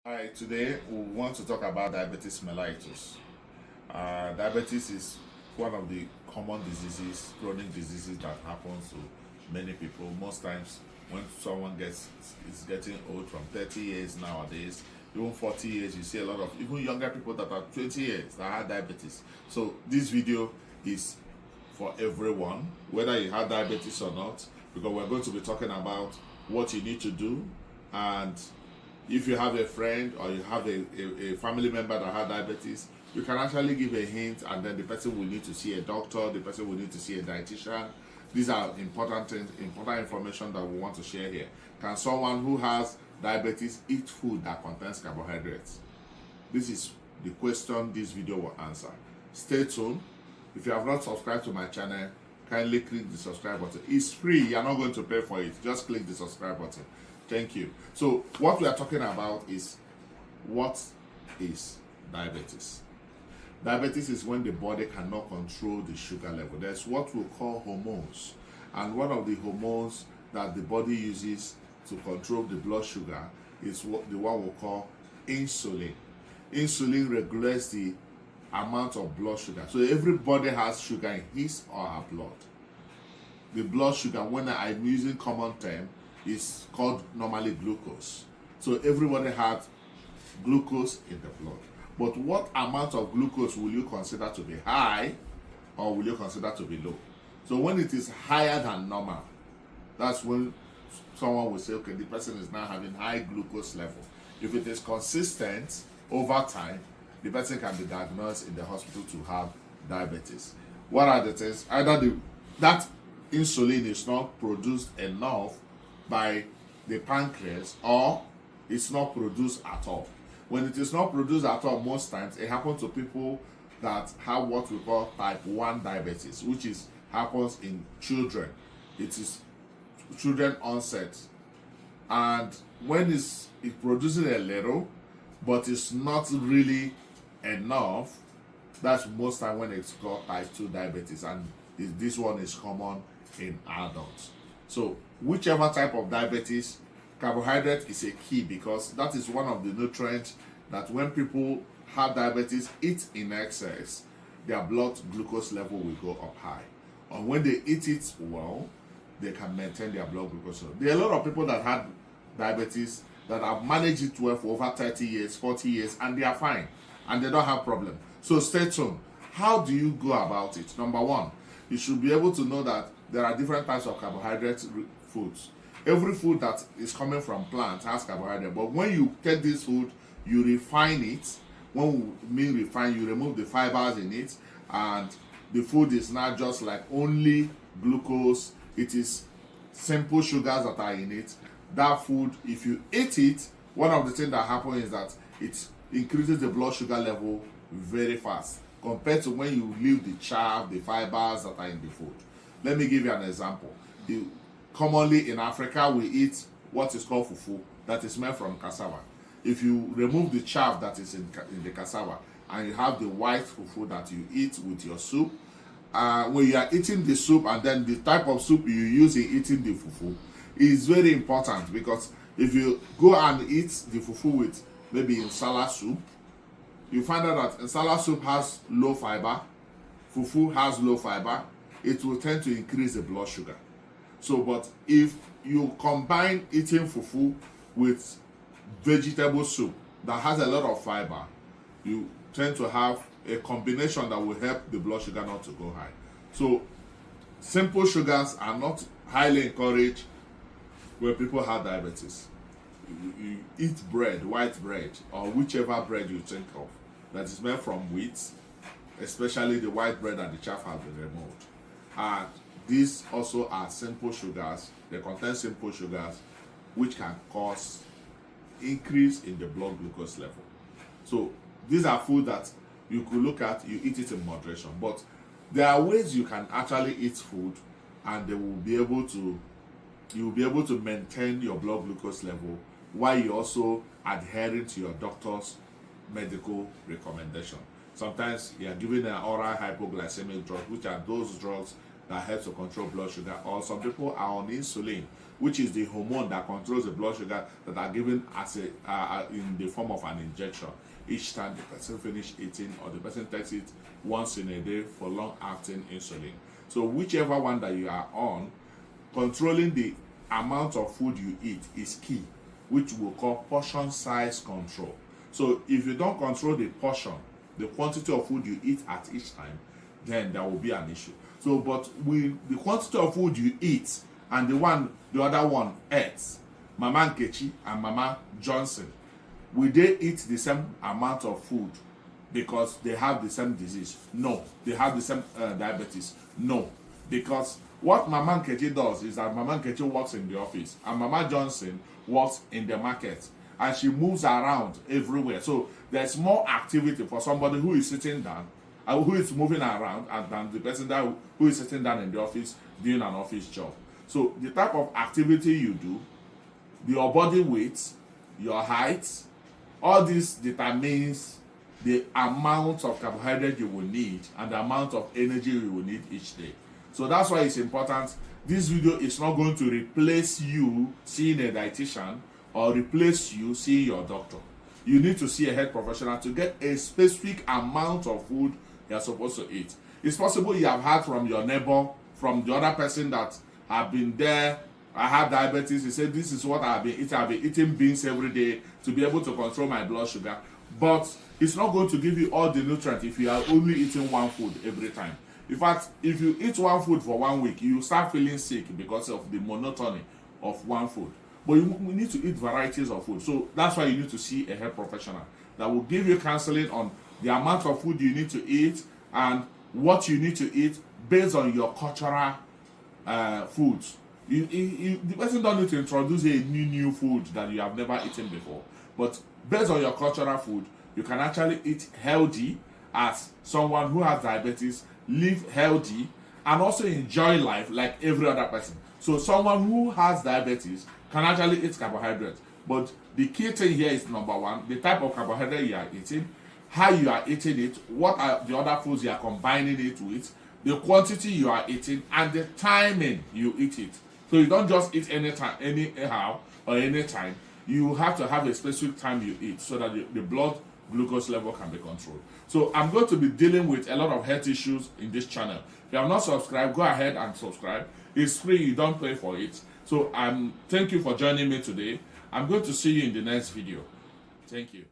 Hi, today we want to talk about diabetes mellitus. Diabetes is one of the common diseases, chronic diseases that happens to many people. Most times, when someone is getting old from 30 years nowadays, even 40 years, you see a lot of even younger people that are 20 years that have diabetes. So this video is for everyone, whether you have diabetes or not, because we're going to be talking about what you need to do, and if you have a friend or you have a family member that has diabetes, you can actually give a hint, and then the person will need to see a doctor, the person will need to see a dietitian. These are important things, important information that we want to share here. Can someone who has diabetes eat food that contains carbohydrates? This is the question this video will answer. Stay tuned. If you have not subscribed to my channel, kindly click the subscribe button. It's free, you're not going to pay for it. Just click the subscribe button. Thank you. So what we are talking about is, what is diabetes? Diabetes is when the body cannot control the sugar level. There's what we call hormones. And one of the hormones that the body uses to control the blood sugar is what the one we call insulin. Insulin regulates the amount of blood sugar. So everybody has sugar in his or her blood. The blood sugar, when I'm using common term, is called normally glucose. So everybody has glucose in the blood. But what amount of glucose will you consider to be high, or will you consider to be low? So when it is higher than normal, that's when someone will say, okay, the person is now having high glucose level. If it is consistent over time, the person can be diagnosed in the hospital to have diabetes. What are the things? Either that insulin is not produced enough by the pancreas, or it's not produced at all. When it is not produced at all, most times it happens to people that have what we call type 1 diabetes, which happens in children. It is children onset, and when it produces a little but it's not really enough, that's most time when it's called type 2 diabetes, and this one is common in adults. So whichever type of diabetes, carbohydrate is a key, because that is one of the nutrients that when people have diabetes eat in excess, their blood glucose level will go up high. And when they eat it well, they can maintain their blood glucose level. There are a lot of people that have diabetes that have managed it well for over 30 years, 40 years, and they are fine and they don't have problem. So stay tuned. How do you go about it? Number one, you should be able to know that there are different types of carbohydrate foods. Every food that is coming from plants has carbohydrate, but when you take this food, you refine it. When we mean refine, you remove the fibers in it, and the food is not just like only glucose, it is simple sugars that are in it. That food, if you eat it, one of the things that happens is that it increases the blood sugar level very fast compared to when you leave the chaff, the fibers that are in the food. Let me give you an example. Commonly in Africa, we eat what is called fufu, that is made from cassava. If you remove the chaff that is in the cassava, and you have the white fufu that you eat with your soup, when you are eating the soup, and then the type of soup you use in eating the fufu is very important, because if you go and eat the fufu with maybe insala soup, you find out that insala soup has low fiber, fufu has low fiber, it will tend to increase the blood sugar. So, but if you combine eating fufu with vegetable soup that has a lot of fiber, you tend to have a combination that will help the blood sugar not to go high. So simple sugars are not highly encouraged when people have diabetes. You eat bread, white bread, or whichever bread you think of that is made from wheat, especially the white bread and the chaff has been removed. And these also are simple sugars. They contain simple sugars, which can cause increase in the blood glucose level. So these are food that you could look at, you eat it in moderation. But there are ways you can actually eat food, and you will be able to maintain your blood glucose level while you're also adhering to your doctor's medical recommendation. Sometimes you are given an oral hypoglycemic drug, which are those drugs that helps to control blood sugar, or some people are on insulin, which is the hormone that controls the blood sugar, that are given as a in the form of an injection each time the person finish eating, or the person takes it once in a day for long-acting insulin. So whichever one that you are on, controlling the amount of food you eat is key, which we'll call portion size control. So if you don't control the portion, the quantity of food you eat at each time, then there will be an issue. So, but with the quantity of food you eat and the other one eats, Mama Nkechi and Mama Johnson, will they eat the same amount of food because they have the same disease? No. They have the same diabetes? No. Because what Mama Nkechi does is that Mama Nkechi works in the office and Mama Johnson works in the market, and she moves around everywhere. So there's more activity for somebody who is sitting down, who is moving around, than the person who is sitting down in the office doing an office job. So the type of activity you do, your body weight, your height, all this determines the amount of carbohydrate you will need and the amount of energy you will need each day. So that's why it's important. This video is not going to replace you seeing a dietitian or replace you seeing your doctor. You need to see a health professional to get a specific amount of food you're supposed to eat. It's possible you have heard from your neighbor, from the other person that have been there. I have diabetes. He said, this is what I've been eating. I've been eating beans every day to be able to control my blood sugar. But it's not going to give you all the nutrients if you are only eating one food every time. In fact, if you eat one food for 1 week, you start feeling sick because of the monotony of one food. But you need to eat varieties of food. So that's why you need to see a health professional that will give you counseling on the amount of food you need to eat and what you need to eat based on your cultural foods. The person don't need to introduce a new food that you have never eaten before. But based on your cultural food, you can actually eat healthy as someone who has diabetes, live healthy, and also enjoy life like every other person. So someone who has diabetes can actually eat carbohydrates. But the key thing here is, number one, the type of carbohydrate you are eating, how you are eating it, what are the other foods you are combining it with, the quantity you are eating, and the timing you eat it. So you don't just eat anyhow or anytime. You have to have a specific time you eat so that the blood glucose level can be controlled. So I'm going to be dealing with a lot of health issues in this channel. If you have not subscribed, go ahead and subscribe. It's free, you don't pay for it. So thank you for joining me today. I'm going to see you in the next video. Thank you.